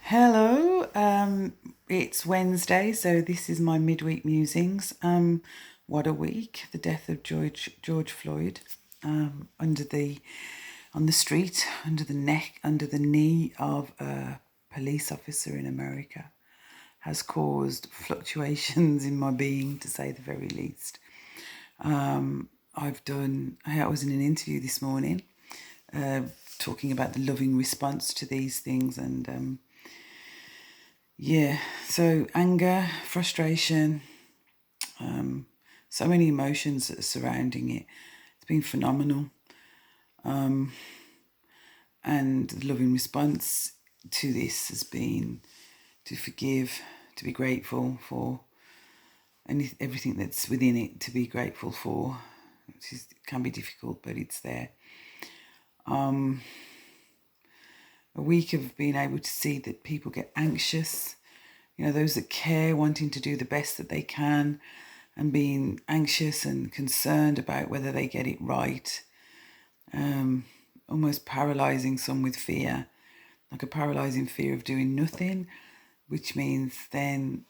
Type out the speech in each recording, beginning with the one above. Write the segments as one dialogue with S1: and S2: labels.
S1: Hello, it's Wednesday, so this is my midweek musings. What a week! The death of George Floyd, under the on the street, under the neck, under the knee of a police officer in America, has caused fluctuations in my being, to say the very least. I was in an interview this morning, talking about the loving response to these things, and yeah, so anger, frustration, so many emotions that are surrounding it. It's been phenomenal. And the loving response to this has been to forgive, to be grateful for everything that's within it, to be grateful for. It can be difficult, but it's there. A week of being able to see that people get anxious, those that care, wanting to do the best that they can, and being anxious and concerned about whether they get it right, almost paralyzing some with fear, like a paralyzing fear of doing nothing, which means then,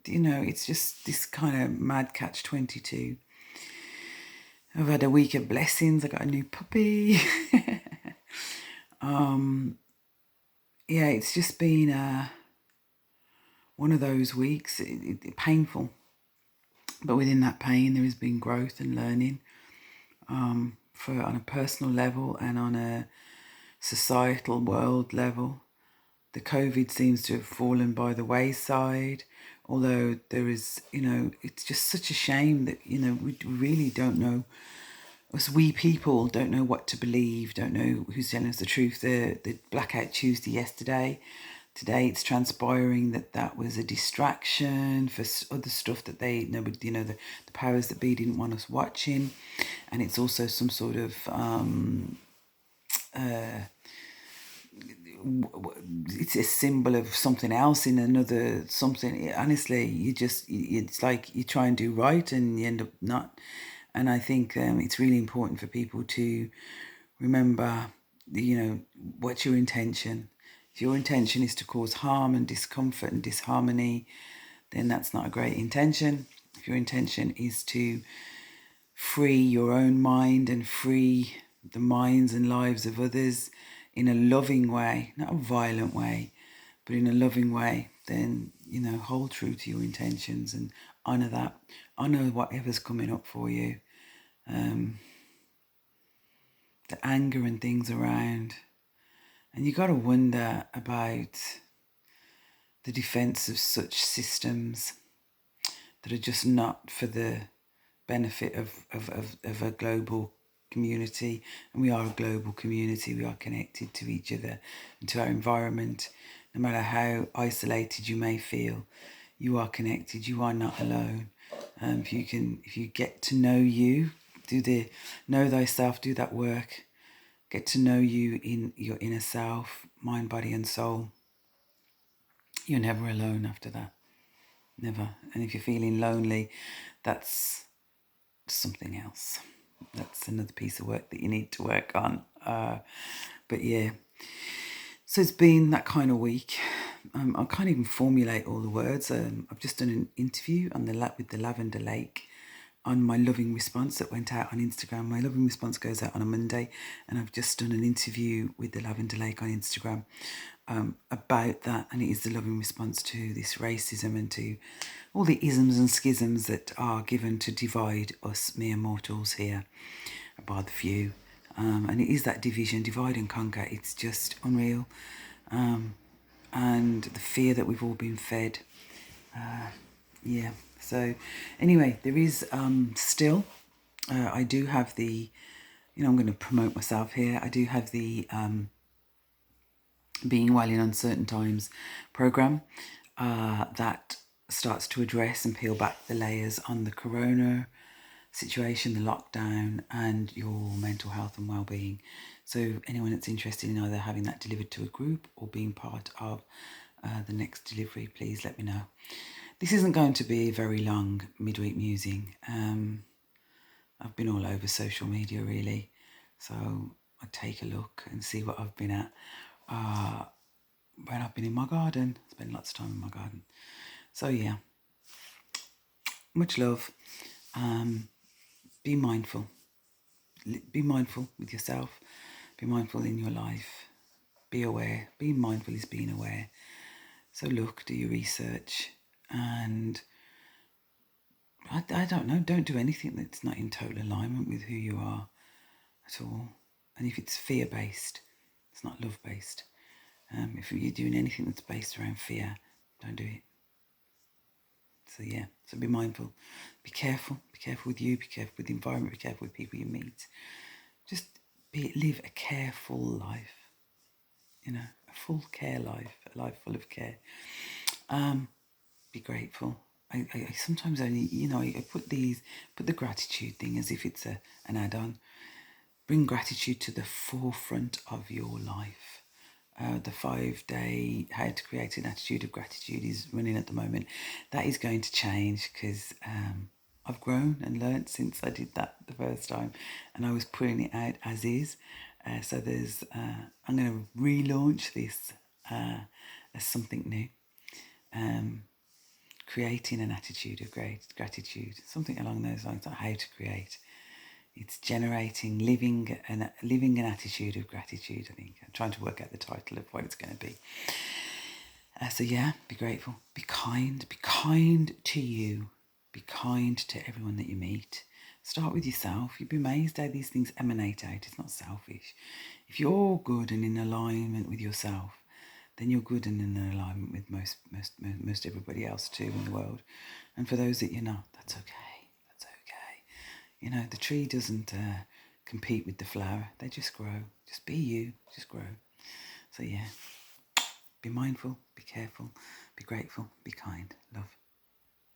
S1: it's just this kind of mad catch 22. I've had a week of blessings. I got a new puppy. Yeah, it's just been one of those weeks, painful. But within that pain, there has been growth and learning, on a personal level and on a societal world level. The COVID seems to have fallen by the wayside, although there is, it's just such a shame that, we really don't know. We people don't know what to believe, don't know who's telling us the truth. The Blackout Tuesday yesterday, today it's transpiring that was a distraction for other stuff that nobody, the powers that be didn't want us watching. And it's also some sort of, it's a symbol of something else in another something. Honestly, it's like you try and do right and you end up not. And I think it's really important for people to remember, what's your intention. If your intention is to cause harm and discomfort and disharmony, then that's not a great intention. If your intention is to free your own mind and free the minds and lives of others in a loving way, not a violent way, but in a loving way, then, hold true to your intentions and honour that. Honour whatever's coming up for you. The anger and things around. And you got to wonder about the defence of such systems that are just not for the benefit of a global community. And we are a global community. We are connected to each other and to our environment. No matter how isolated you may feel, you are connected. You are not alone. If you get to know you, know thyself, do that work. Get to know you in your inner self, mind, body, and soul. You're never alone after that. Never. And if you're feeling lonely, that's something else. That's another piece of work that you need to work on. But yeah, so it's been that kind of week. I can't even formulate all the words. I've just done an interview with the Lavender Lake on my loving response that went out on Instagram. My loving response goes out on a Monday, and I've just done an interview with the Lavender Lake on Instagram about that, and it is the loving response to this racism and to all the isms and schisms that are given to divide us mere mortals here, bar the few. And it is that division, divide and conquer. It's just unreal. And the fear that we've all been fed. Yeah. So anyway, there is still, I do have the, I'm going to promote myself here. I do have the Being Well in Uncertain Times program that starts to address and peel back the layers on the corona situation, the lockdown, and your mental health and well-being. So anyone that's interested in either having that delivered to a group or being part of the next delivery, please let me know. This isn't going to be a very long midweek musing. I've been all over social media really, so I take a look and see what I've been at. when I've been in my garden. I spend lots of time in my garden. So yeah, much love. Be mindful. Be mindful with yourself. Be mindful in your life. Be aware. Being mindful is being aware. So look, do your research, and I don't know, don't do anything that's not in total alignment with who you are at all. And if it's fear-based, it's not love-based. If you're doing anything that's based around fear, don't do it. So yeah, so be mindful. Be careful with you, be careful with the environment, be careful with people you meet. Just live a careful life, a full care life, a life full of care. Be grateful. I sometimes only, I put the gratitude thing as if it's an add-on. Bring gratitude to the forefront of your life. The 5-day How to Create an Attitude of Gratitude is running at the moment. That is going to change because I've grown and learnt since I did that the first time, and I was putting it out as is. So I'm going to relaunch this as something new. Creating an attitude of gratitude, something along those lines, like how to create. It's generating, living an attitude of gratitude, I think. I'm trying to work out the title of what it's going to be. So yeah, be grateful, be kind to you, be kind to everyone that you meet. Start with yourself. You'd be amazed how these things emanate out. It's not selfish. If you're good and in alignment with yourself, then you're good and in alignment with most everybody else too in the world. And for those that you're not, that's okay. That's okay. The tree doesn't compete with the flower. They just grow. Just be you. Just grow. So yeah, be mindful, be careful, be grateful, be kind. Love.